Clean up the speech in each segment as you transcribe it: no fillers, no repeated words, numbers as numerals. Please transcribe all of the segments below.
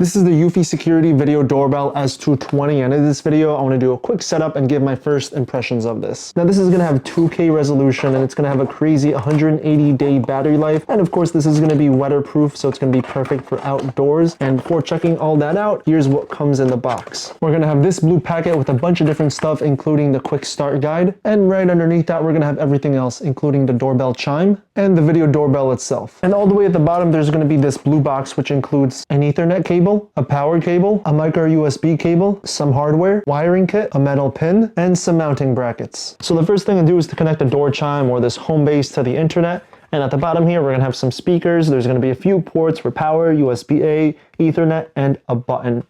This is the Eufy Security Video Doorbell S220, and in this video I want to do a quick setup and give my first impressions of this. Now this is going to have 2K resolution and it's going to have a crazy 180-day battery life, and of course this is going to be weatherproof, so it's going to be perfect for outdoors. And before checking all that out, here's what comes in the box. We're going to have this blue packet with a bunch of different stuff, including the quick start guide, and right underneath that we're going to have everything else, including the doorbell chime and the video doorbell itself. And all the way at the bottom there's going to be this blue box which includes an Ethernet cable, a power cable, a micro USB cable, some hardware, wiring kit, a metal pin, and some mounting brackets. So the first thing to do is to connect the door chime or this home base to the internet. And at the bottom here, we're gonna have some speakers. There's gonna be a few ports for power, USB-A, Ethernet, and a button.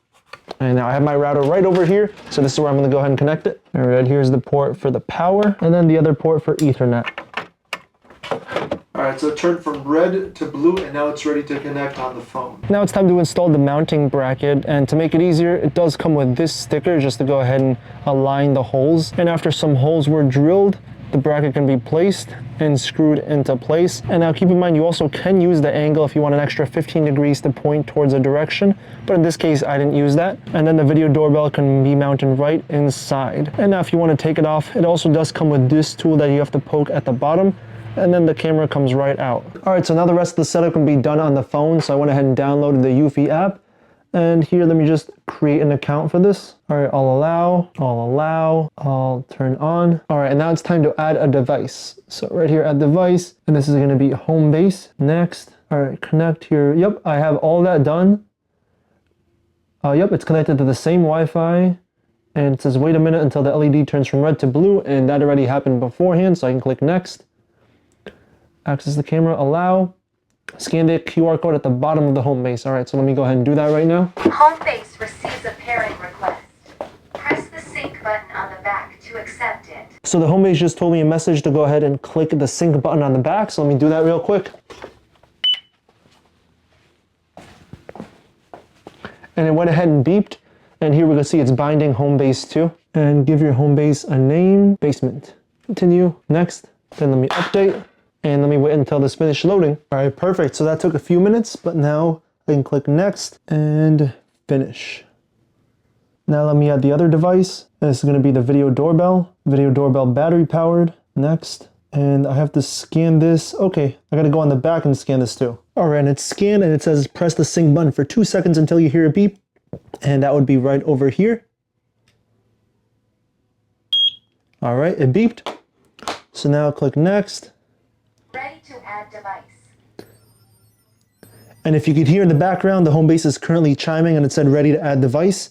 And now I have my router right over here. So this is where I'm gonna go ahead and connect it. All right, here's the port for the power, and then the other port for Ethernet. All right, so it turned from red to blue, and now it's ready to connect on the phone. Now it's time to install the mounting bracket, and to make it easier, it does come with this sticker just to go ahead and align the holes. And after some holes were drilled, the bracket can be placed and screwed into place. And now keep in mind, you also can use the angle if you want an extra 15 degrees to point towards a direction, but in this case, I didn't use that. And then the video doorbell can be mounted right inside. And now if you want to take it off, it also does come with this tool that you have to poke at the bottom, and then the camera comes right out. All right, so now the rest of the setup can be done on the phone. So I went ahead and downloaded the Eufy app. And here, let me just create an account for this. All right, I'll allow, I'll turn on. All right, and now it's time to add a device. So right here, add device, and this is gonna be home base. Next, all right, connect here. Yep, I have all that done. Yep, it's connected to the same Wi-Fi. And it says, wait a minute until the LED turns from red to blue, and that already happened beforehand, so I can click next. Access the camera, allow, scan the QR code at the bottom of the home base. All right, so let me go ahead and do that right now. Home base receives a pairing request. Press the sync button on the back to accept it. So the home base just told me a message to go ahead and click the sync button on the back. So let me do that real quick. And it went ahead and beeped. And here we can see it's binding home base too. And give your home base a name, basement. Continue, next. Then let me update. And let me wait until this finishes loading. All right, perfect. So that took a few minutes, but now I can click next and finish. Now let me add the other device. This is gonna be the video doorbell battery powered. Next, and I have to scan this. Okay, I gotta go on the back and scan this too. All right, and it's scanned and it says press the sync button for 2 seconds until you hear a beep. And that would be right over here. All right, it beeped. So now click next. Ready to add device. And if you could hear in the background, the home base is currently chiming and it said ready to add device.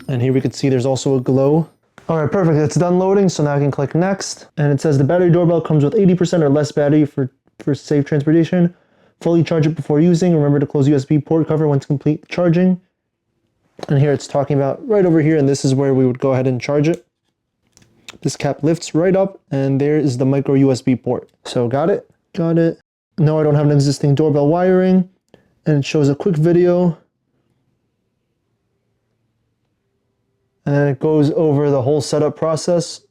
And here we can see there's also a glow. All right, perfect, it's done loading. So now I can click next. And it says the battery doorbell comes with 80% or less battery for safe transportation. Fully charge it before using. Remember to close USB port cover once complete charging. And here it's talking about right over here, and this is where we would go ahead and charge it. This cap lifts right up, and there is the micro USB port. So got it. No, I don't have an existing doorbell wiring, and it shows a quick video. And then it goes over the whole setup process.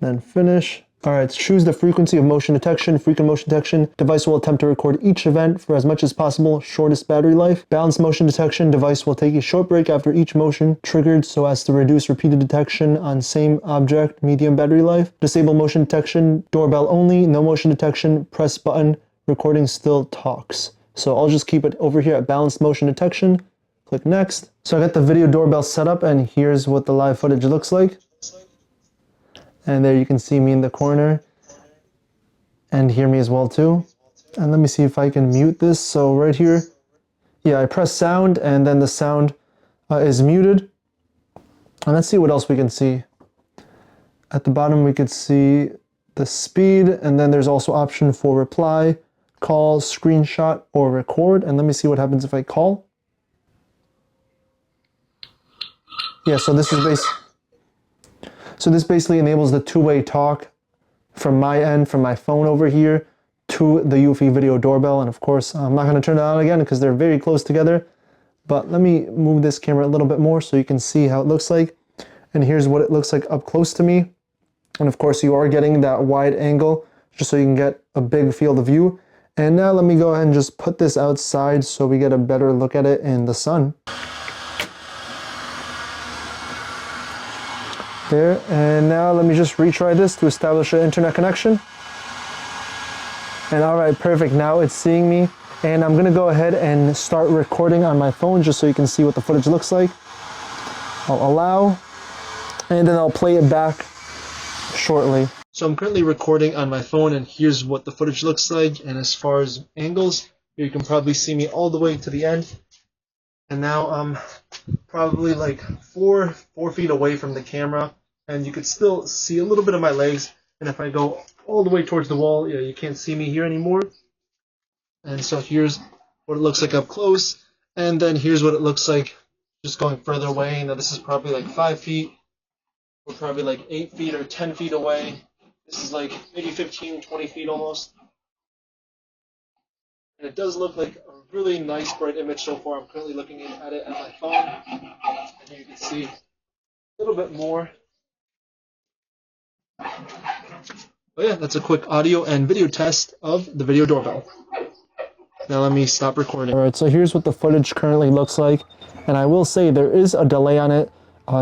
Then finish. All right, choose the frequency of motion detection. Frequent motion detection. Device will attempt to record each event for as much as possible. Shortest battery life. Balanced motion detection. Device will take a short break after each motion triggered so as to reduce repeated detection on same object. Medium battery life. Disable motion detection. Doorbell only. No motion detection. Press button. Recording still talks. So I'll just keep it over here at balanced motion detection. Click next. So I got the video doorbell set up, and here's what the live footage looks like. And there you can see me in the corner and hear me as well too. And let me see if I can mute this. So right here, yeah, I press sound and then the sound is muted. And let's see what else we can see. At the bottom, we could see the speed, and then there's also option for reply, call, screenshot, or record. And let me see what happens if I call. Yeah, so this basically enables the two-way talk from my end, from my phone over here, to the Eufy video doorbell. And of course, I'm not gonna turn it on again because they're very close together. But let me move this camera a little bit more so you can see how it looks like. And here's what it looks like up close to me. And of course, you are getting that wide angle just so you can get a big field of view. And now let me go ahead and just put this outside so we get a better look at it in the sun. There, and now let me just retry this to establish an internet connection. And all right, perfect, now it's seeing me. And I'm gonna go ahead and start recording on my phone just so you can see what the footage looks like. I'll allow, and then I'll play it back shortly. So I'm currently recording on my phone, and here's what the footage looks like. And as far as angles, you can probably see me all the way to the end. And now I'm probably like four feet away from the camera, and you could still see a little bit of my legs. And if I go all the way towards the wall, yeah, you can't see me here anymore. And so here's what it looks like up close, and then here's what it looks like just going further away. Now this is probably like 5 feet. We're probably like 8 feet or 10 feet away. This is like maybe 15, 20 feet almost. And it does look like a really nice bright image so far. I'm currently looking at it at my phone. And here you can see a little bit more. But yeah, that's a quick audio and video test of the video doorbell. Now let me stop recording. Alright, so here's what the footage currently looks like. And I will say there is a delay on it.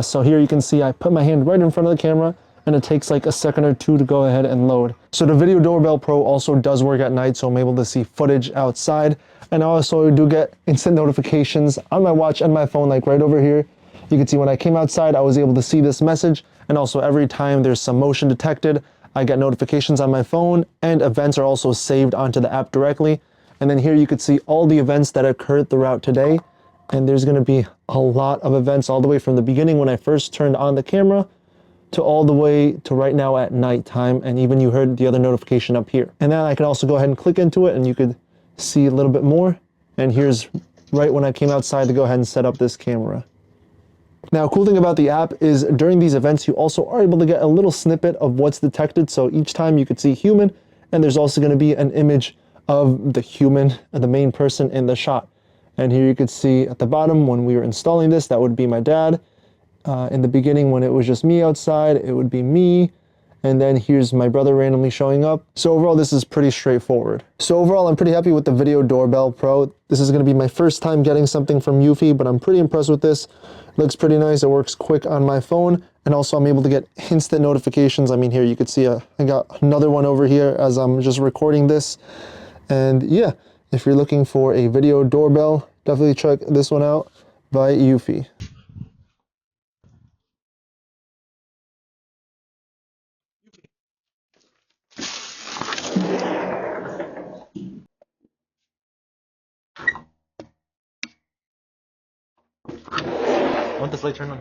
So here you can see I put my hand right in front of the camera, and it takes like a second or two to go ahead and load. So the Video Doorbell Pro also does work at night, so I'm able to see footage outside. And I also do get instant notifications on my watch and my phone, like right over here. You can see when I came outside, I was able to see this message. And also every time there's some motion detected, I get notifications on my phone, and events are also saved onto the app directly. And then here you could see all the events that occurred throughout today. And there's gonna be a lot of events all the way from the beginning when I first turned on the camera to all the way to right now at nighttime. And even you heard the other notification up here. And then I can also go ahead and click into it, and you could see a little bit more. And here's right when I came outside to go ahead and set up this camera. Now, cool thing about the app is during these events, you also are able to get a little snippet of what's detected. So each time you could see human, and there's also gonna be an image of the human, the main person in the shot. And here you could see at the bottom when we were installing this, that would be my dad. In the beginning when it was just me outside, it would be me. And then here's my brother randomly showing up. So overall, this is pretty straightforward. So overall, I'm pretty happy with the Video Doorbell Pro. This is gonna be my first time getting something from Eufy, but I'm pretty impressed with this. It looks pretty nice, it works quick on my phone. And also I'm able to get instant notifications. I mean, here you could see I got another one over here as I'm just recording this. And yeah, if you're looking for a video doorbell, definitely check this one out by Eufy. I want this light turned on.